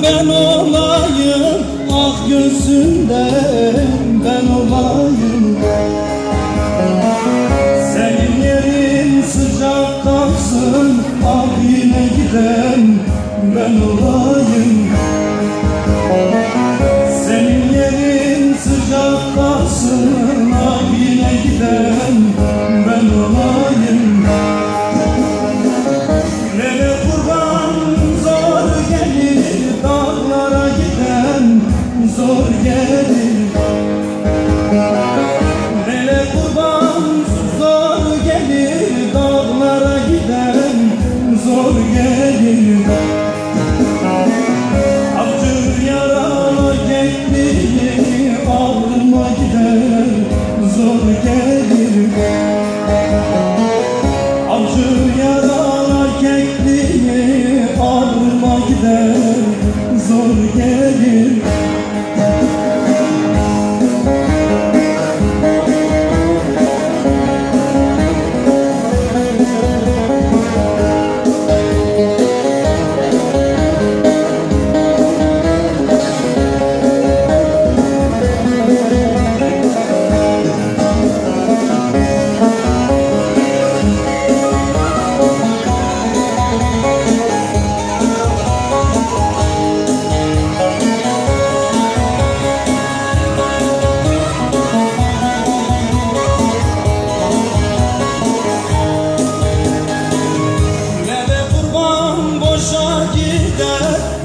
ben olayım, ah gözünden ben olayım. Senin yerin sıcak kalsın, ah yine giden ben olayım. Senin yerin sıcak kalsın, ah yine giden ben olayım. Lele kurban zor gelir, dağlara giden zor gelir. Lele kurban zor gelir, dağlara giden zor gelir. Acır yara kekliği ağrıma gider zor gelir. Acır yara kekliği ağrıma gider zor gelir.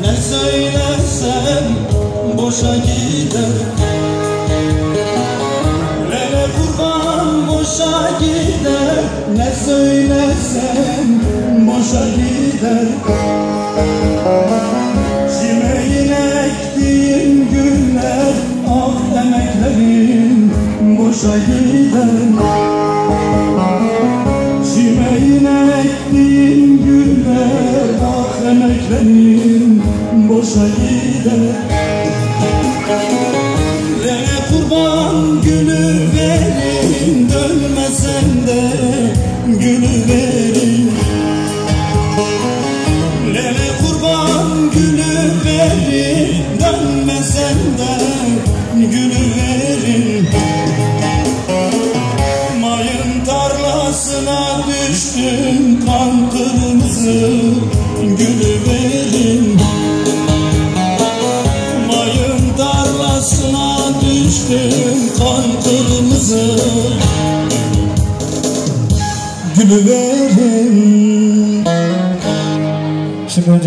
Ne söylesem boşa gider. Lele kurban boşa gider. Ne söylesem boşa gider. Çimeğin ektiğim güller, ah emeklerim boşa gider. Çimeğin ektiğim güller, ah emeklerim boşa gider. Lele kurban gülü verin, dönmesen de gülü verin. Lele kurban gülü verin, dönmesen de gülü verin. Mayın tarlasına düştüm kan kırmızı, gülü verin. Mayın tarlasına düştüm kan kırmızı, gülü verin. Şimdi